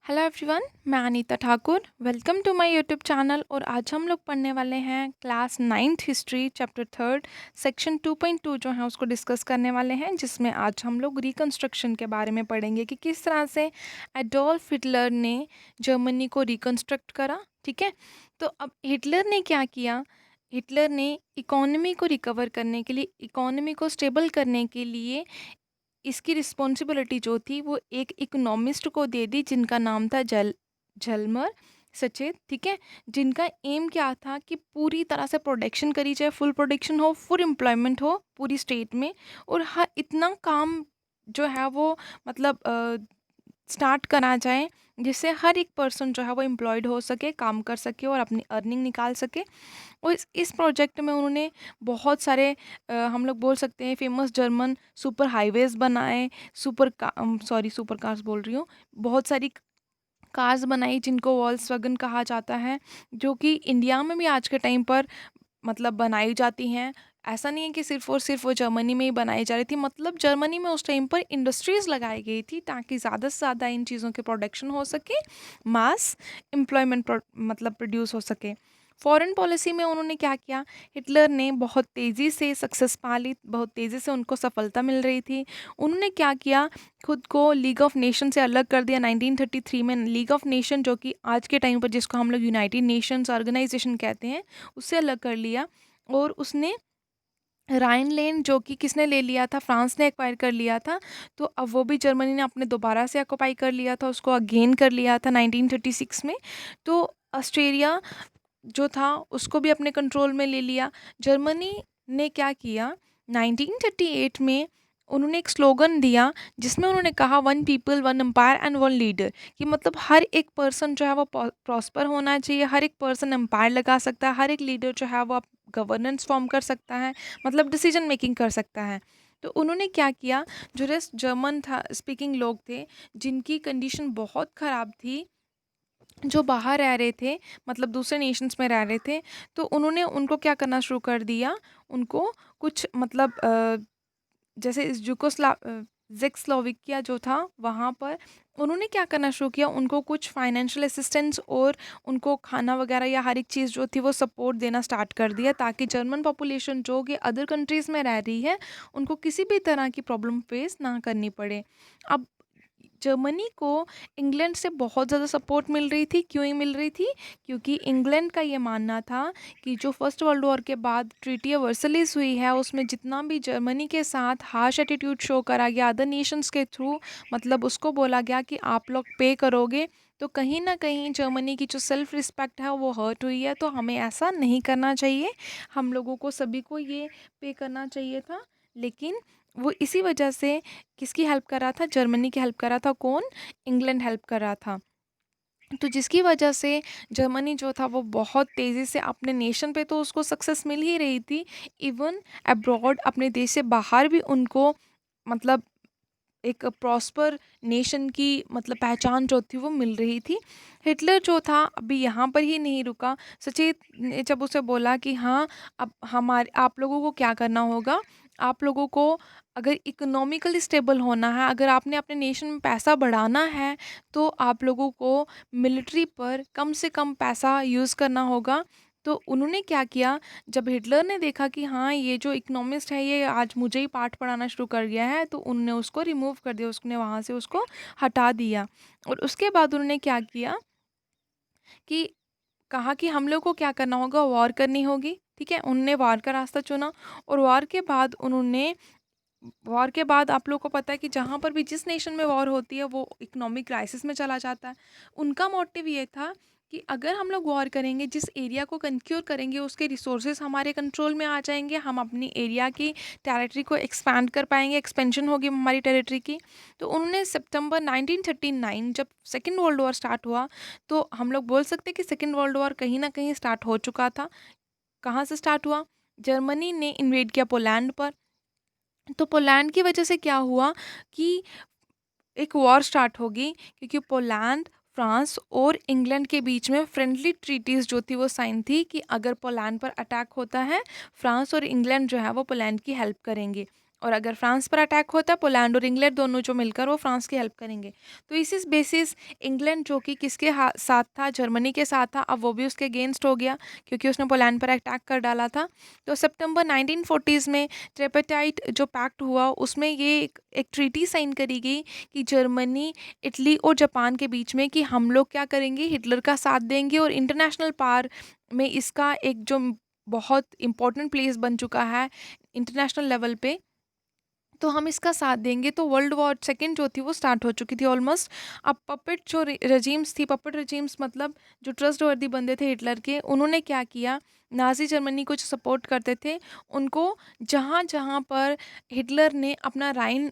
Hello everyone, मैं Anita Thakur. Welcome to my YouTube channel. और आज हम लोग पढ़ने वाले हैं class 9th history chapter 3 section 2.2 जो है उसको डिस्कस करने वाले हैं, जिसमें आज हम लोग रिकंस्ट्रक्शन के बारे में पढ़ेंगे कि किस तरह से एडोल्फ हिटलर ने जर्मनी को रिकंस्ट्रक्ट करा। ठीक है, तो अब हिटलर ने क्या किया? हिटलर ने इकोनॉमी को रिकवर करने के लिए, इकोनॉमी को स्टेबल करने के लिए इसकी रिस्पॉन्सिबिलिटी जो थी वो एक इकोनॉमिस्ट को दे दी, जिनका नाम था झलमर सचेत। ठीक है, जिनका एम क्या था कि पूरी तरह से प्रोडक्शन करी जाए, फुल प्रोडक्शन हो, फुल एम्प्लॉयमेंट हो पूरी स्टेट में, और हर इतना काम जो है वो मतलब स्टार्ट करा जाए जिससे हर एक पर्सन जो है वो एम्प्लॉयड हो सके, काम कर सके और अपनी अर्निंग निकाल सके। और इस प्रोजेक्ट में उन्होंने बहुत सारे हम लोग बोल सकते हैं फेमस जर्मन सुपर हाईवेज बनाए, सुपर कार्स बोल रही हूँ, बहुत सारी कार्स बनाई जिनको वॉल्क्सवैगन कहा जाता है, जो कि इंडिया में भी आज के टाइम पर मतलब बनाई जाती हैं। ऐसा नहीं है कि सिर्फ और सिर्फ वो जर्मनी में ही बनाई जा रही थी, मतलब जर्मनी में उस टाइम पर इंडस्ट्रीज़ लगाई गई थी ताकि ज़्यादा से ज़्यादा इन चीज़ों के प्रोडक्शन हो सके, मास एम्प्लॉयमेंट मतलब प्रोड्यूस हो सके। फॉरेन पॉलिसी में उन्होंने क्या किया? हिटलर ने बहुत तेज़ी से सक्सेस पा ली, बहुत तेज़ी से उनको सफलता मिल रही थी। उन्होंने क्या किया? खुद को लीग ऑफ नेशन से अलग कर दिया। 1933 में लीग ऑफ नेशन, जो कि आज के टाइम पर जिसको हम लोग यूनाइटेड नेशंस ऑर्गेनाइजेशन कहते हैं, उससे अलग कर लिया। और उसने राइनलैंड, जो कि किसने ले लिया था? फ्रांस ने एक्वायर कर लिया था। तो अब वो भी जर्मनी ने अपने दोबारा से ऑक्युपाई कर लिया था, उसको अगेन कर लिया था 1936 में। तो ऑस्ट्रेलिया जो था उसको भी अपने कंट्रोल में ले लिया। जर्मनी ने क्या किया? 1938 में उन्होंने एक स्लोगन दिया जिसमें उन्होंने कहा, one people one empire and one leader. कि मतलब हर एक पर्सन जो है वो प्रॉस्पर होना चाहिए, हर एक पर्सन एम्पायर लगा सकता है, हर एक लीडर जो है वो गवर्नेंस फॉर्म कर सकता है, मतलब डिसीजन मेकिंग कर सकता है। तो उन्होंने क्या किया? जो रेस्ट जर्मन था स्पीकिंग लोग थे, जिनकी कंडीशन बहुत ख़राब थी, जो बाहर रह रहे थे, मतलब दूसरे नेशंस में रह रहे थे, तो उन्होंने उनको क्या करना शुरू कर दिया? उनको कुछ मतलब जैसे इस ज़ेक्स्लोवाकिया जो था वहाँ पर उन्होंने क्या करना शुरू किया? उनको कुछ फाइनेंशियल असिस्टेंस और उनको खाना वगैरह या हर एक चीज़ जो थी वो सपोर्ट देना स्टार्ट कर दिया, ताकि जर्मन पॉपुलेशन जो कि अदर कंट्रीज़ में रह रही है उनको किसी भी तरह की प्रॉब्लम फेस ना करनी पड़े। अब जर्मनी को इंग्लैंड से बहुत ज़्यादा सपोर्ट मिल रही थी। क्यों ही मिल रही थी? क्योंकि इंग्लैंड का ये मानना था कि जो फर्स्ट वर्ल्ड वॉर के बाद ट्रीटी ऑफ वर्सलिस हुई है, उसमें जितना भी जर्मनी के साथ हार्श एटीट्यूड शो करा गया अदर नेशंस के थ्रू, मतलब उसको बोला गया कि आप लोग पे करोगे, तो कहीं ना कहीं जर्मनी की जो सेल्फ रिस्पेक्ट है वो हर्ट हुई है। तो हमें ऐसा नहीं करना चाहिए, हम लोगों को सभी को ये पे करना चाहिए था। लेकिन वो इसी वजह से किसकी हेल्प कर रहा था? जर्मनी की हेल्प कर रहा था। कौन? इंग्लैंड हेल्प कर रहा था। तो जिसकी वजह से जर्मनी जो था वो बहुत तेज़ी से अपने नेशन पे तो उसको सक्सेस मिल ही रही थी, इवन अब्रॉड अपने देश से बाहर भी उनको मतलब एक प्रॉस्पर नेशन की मतलब पहचान जो थी वो मिल रही थी। हिटलर जो था अभी यहाँ पर ही नहीं रुका। सचेत ने जब उसे बोला कि हाँ, अब हमारे आप लोगों को क्या करना होगा, आप लोगों को अगर इकोनॉमिकली स्टेबल होना है, अगर आपने अपने नेशन में पैसा बढ़ाना है, तो आप लोगों को मिलिट्री पर कम से कम पैसा यूज़ करना होगा। तो उन्होंने क्या किया? जब हिटलर ने देखा कि हाँ, ये जो इकोनॉमिस्ट है ये आज मुझे ही पाठ पढ़ाना शुरू कर गया है, तो उन्होंने उसको रिमूव कर दिया, उसने वहाँ से उसको हटा दिया। और उसके बाद उन्होंने क्या किया कि कहा कि हम लोग को क्या करना होगा? वॉर करनी होगी। ठीक है, उन्होंने वॉर का रास्ता चुना। और वॉर के बाद आप लोगों को पता है कि जहाँ पर भी जिस नेशन में वॉर होती है वो इकोनॉमिक क्राइसिस में चला जाता है। उनका मोटिव ये था कि अगर हम लोग वॉर करेंगे, जिस एरिया को कंक्योर करेंगे उसके रिसोर्सेज हमारे कंट्रोल में आ जाएंगे, हम अपनी एरिया की टेरिटरी को एक्सपैंड कर पाएंगे, एक्सपेंशन होगी हमारी टेरिटरी की। तो उन्होंने सितंबर 1939 जब सेकेंड वर्ल्ड वॉर स्टार्ट हुआ, तो हम लोग बोल सकते हैं कि सेकेंड वर्ल्ड वॉर कहीं ना कहीं स्टार्ट हो चुका था। कहाँ से स्टार्ट हुआ? जर्मनी ने इन्वेड किया पोलैंड पर। तो पोलैंड की वजह से क्या हुआ कि एक वॉर स्टार्ट होगी, क्योंकि पोलैंड, फ्रांस और इंग्लैंड के बीच में फ्रेंडली ट्रीटीज़ जो थी वो साइन थी कि अगर पोलैंड पर अटैक होता है, फ्रांस और इंग्लैंड जो है वो पोलैंड की हेल्प करेंगे। और अगर फ्रांस पर अटैक होता है, पोलैंड और इंग्लैंड दोनों जो मिलकर वो फ्रांस की हेल्प करेंगे। तो इसी बेसिस इंग्लैंड जो कि किसके साथ था, जर्मनी के साथ था, अब वो भी उसके अगेंस्ट हो गया क्योंकि उसने पोलैंड पर अटैक कर डाला था। तो सितंबर 1940s में ट्रिपेटाइट जो पैक्ट हुआ उसमें ये एक ट्रीटी साइन करी गई कि जर्मनी, इटली और जापान के बीच में कि हम लोग क्या करेंगे, हिटलर का साथ देंगे और इंटरनेशनल पावर में इसका एक जो बहुत इम्पोर्टेंट प्लेस बन चुका है इंटरनेशनल लेवल पे, तो हम इसका साथ देंगे। तो वर्ल्ड वॉर सेकंड जो थी वो स्टार्ट हो चुकी थी ऑलमोस्ट। अब पपेट जो रजीम्स थी, पपेट रजीम्स मतलब जो ट्रस्ट वर्दी बंदे थे हिटलर के, उन्होंने क्या किया, नाजी जर्मनी को जो सपोर्ट करते थे उनको जहाँ जहाँ पर हिटलर ने अपना राइन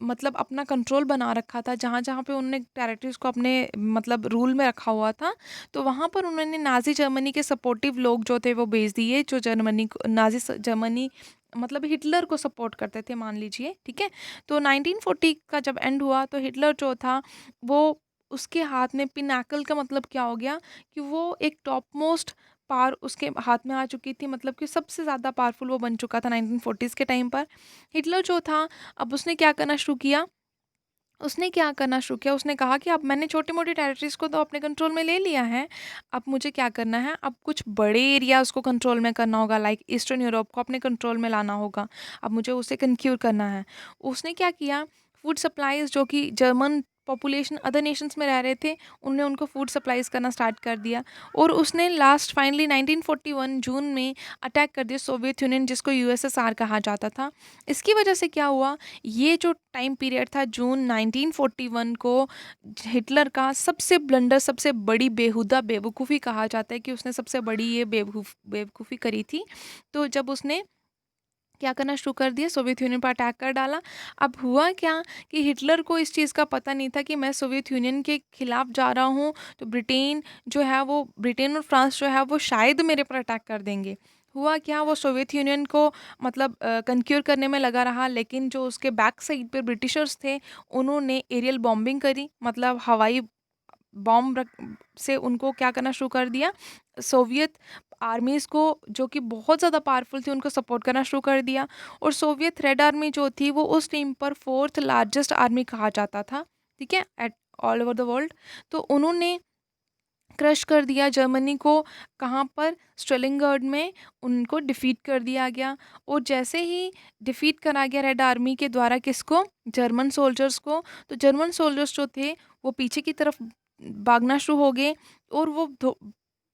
मतलब अपना कंट्रोल बना रखा था, जहाँ जहाँ पे उन्होंने टेरिटरीज को अपने मतलब रूल में रखा हुआ था, तो वहाँ पर उन्होंने नाजी जर्मनी के सपोर्टिव लोग जो थे वो भेज दिए, जो जर्मनी को नाजी जर्मनी मतलब हिटलर को सपोर्ट करते थे मान लीजिए, ठीक है। तो 1940 का जब एंड हुआ तो हिटलर जो था वो, उसके हाथ में पिनाकल का मतलब क्या हो गया कि वो एक टॉप मोस्ट पावर उसके हाथ में आ चुकी थी, मतलब कि सबसे ज़्यादा पावरफुल वो बन चुका था 1940s के टाइम पर। हिटलर जो था अब उसने क्या करना शुरू किया, उसने कहा कि अब मैंने छोटी-मोटी टेरिटरीज़ को तो अपने कंट्रोल में ले लिया है, अब मुझे क्या करना है, अब कुछ बड़े एरियाज़ को कंट्रोल में करना होगा, लाइक ईस्टर्न यूरोप को अपने कंट्रोल में लाना होगा। अब मुझे उसे कन्क्यूर करना है। उसने क्या किया, फूड सप्लाईज़ जो कि जर्मन पॉपुलेशन अदर नेशंस में रह रहे थे, उन्होंने उनको फूड सप्लाईज़ करना स्टार्ट कर दिया और उसने लास्ट फाइनली 1941 जून में अटैक कर दिया सोवियत यूनियन, जिसको यूएसएसआर कहा जाता था। इसकी वजह से क्या हुआ, ये जो टाइम पीरियड था जून 1941 को, हिटलर का सबसे ब्लंडर, सबसे बड़ी बेहुदा बेवकूफ़ी कहा जाता है कि उसने सबसे बड़ी ये बेवकूफ़ी करी थी। तो जब उसने क्या करना शुरू कर दिया, सोवियत यूनियन पर अटैक कर डाला। अब हुआ क्या कि हिटलर को इस चीज़ का पता नहीं था कि मैं सोवियत यूनियन के खिलाफ जा रहा हूँ, तो ब्रिटेन और फ्रांस जो है वो शायद मेरे पर अटैक कर देंगे। हुआ क्या, वो सोवियत यूनियन को मतलब कन्क्यूर करने में लगा रहा, लेकिन जो उसके बैक साइड पे ब्रिटिशर्स थे उन्होंने एरियल बॉम्बिंग करी, मतलब हवाई बॉम्ब से उनको क्या करना शुरू कर दिया, सोवियत आर्मीज़ को जो कि बहुत ज़्यादा पावरफुल थी उनको सपोर्ट करना शुरू कर दिया। और सोवियत रेड आर्मी जो थी वो उस टाइम पर फोर्थ लार्जेस्ट आर्मी कहा जाता था, ठीक है, at all over the world. तो उन्होंने क्रश कर दिया जर्मनी को, कहाँ पर, स्टेलिनग्राड में उनको डिफीट कर दिया गया। और जैसे ही डिफीट करा गया रेड आर्मी के द्वारा किसको, जर्मन सोल्जर्स को, तो जर्मन सोल्जर्स जो थे वो पीछे की तरफ भागना शुरू हो गए और वो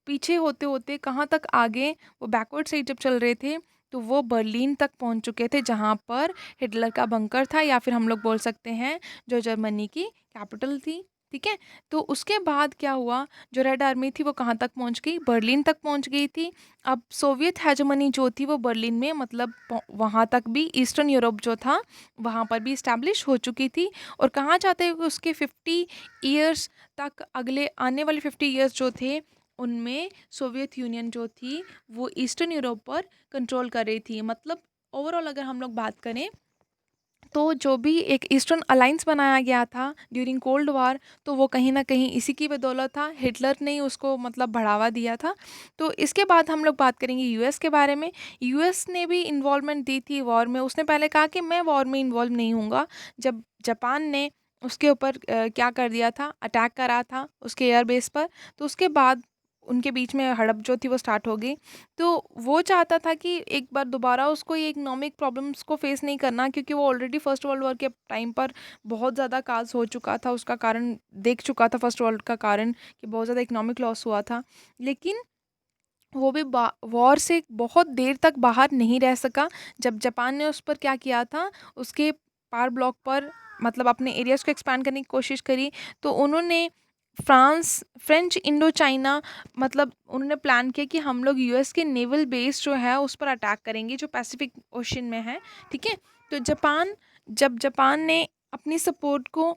पीछे होते होते कहाँ तक आगे, वो बैकवर्ड साइड जब चल रहे थे तो वो बर्लिन तक पहुंच चुके थे, जहाँ पर हिटलर का बंकर था, या फिर हम लोग बोल सकते हैं जो जर्मनी की कैपिटल थी, ठीक है। तो उसके बाद क्या हुआ, जो रेड आर्मी थी वो कहाँ तक पहुंच गई, बर्लिन तक पहुंच गई थी। अब सोवियत हेजेमनी जो थी वो बर्लिन में, मतलब वहाँ तक भी ईस्टर्न यूरोप जो था वहाँ पर भी इस्टेब्लिश हो चुकी थी। और कहा जाता है कि उसके 50 ईयर्स तक, अगले आने वाले 50 ईयर्स जो थे उनमें सोवियत यूनियन जो थी वो ईस्टर्न यूरोप पर कंट्रोल कर रही थी। मतलब ओवरऑल अगर हम लोग बात करें तो जो भी एक ईस्टर्न अलायंस बनाया गया था ड्यूरिंग कोल्ड वार, तो वो कहीं न कहीं इसी की बदौलत था, हिटलर ने ही उसको मतलब बढ़ावा दिया था। तो इसके बाद हम लोग बात करेंगे यूएस के बारे में। यूएस ने भी इन्वॉल्वमेंट दी थी वॉर में। उसने पहले कहा कि मैं वॉर में इन्वॉल्व नहीं होऊँगा। जब जापान ने उसके ऊपर क्या कर दिया था, अटैक करा था उसके एयर बेस पर, तो उसके बाद उनके बीच में हड़प जो थी वो स्टार्ट हो गई। तो वो चाहता था कि एक बार दोबारा उसको ये इकोनॉमिक प्रॉब्लम्स को फेस नहीं करना, क्योंकि वो ऑलरेडी फर्स्ट वर्ल्ड वॉर के टाइम पर बहुत ज़्यादा काज हो चुका था, उसका कारण देख चुका था, फर्स्ट वर्ल्ड का कारण कि बहुत ज़्यादा इकोनॉमिक लॉस हुआ था। लेकिन वो भी वॉर से बहुत देर तक बाहर नहीं रह सका। जब जापान ने उस पर क्या किया था, उसके पार ब्लॉक पर मतलब अपने एरियाज़ को एक्सपैंड करने की कोशिश करी, तो उन्होंने फ्रेंच इंडो चाइना, मतलब उन्होंने प्लान किया कि हम लोग यूएस के नेवल बेस जो है उस पर अटैक करेंगे जो पैसिफिक ओशन में है, ठीक है। तो जब जापान ने अपनी सपोर्ट को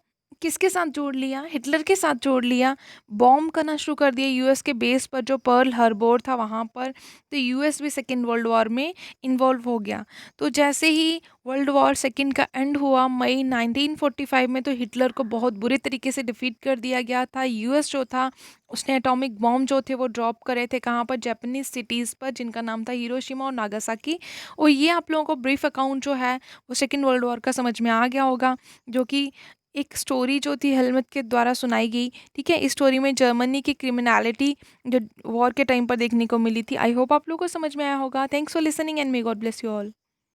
किसके साथ जोड़ लिया? हिटलर के साथ जोड़ लिया। बॉम्ब करना शुरू कर दिया यूएस के बेस पर जो पर्ल हार्बर था वहाँ पर। तो यूएस भी सेकेंड वर्ल्ड वॉर में इन्वॉल्व हो गया। तो जैसे ही वर्ल्ड वॉर सेकेंड का एंड हुआ मई 1945 में, तो हिटलर को बहुत बुरे तरीके से डिफीट कर दिया गया था। यूएस जो था उसने एटॉमिक बॉम्ब जो थे वो ड्रॉप करे थे कहाँ पर? जापानीज सिटीज़ पर, जिनका नाम था हिरोशिमा और नागासाकी। और ये आप लोगों को ब्रीफ अकाउंट जो है वो सेकेंड वर्ल्ड वॉर का समझ में आ गया होगा, जो कि एक स्टोरी जो थी हेलमट के द्वारा सुनाई गई। ठीक है, इस स्टोरी में जर्मनी की क्रिमिनलिटी जो वॉर के टाइम पर देखने को मिली थी। आई होप आप लोगों को समझ में आया होगा। Thanks for listening and may God bless you all.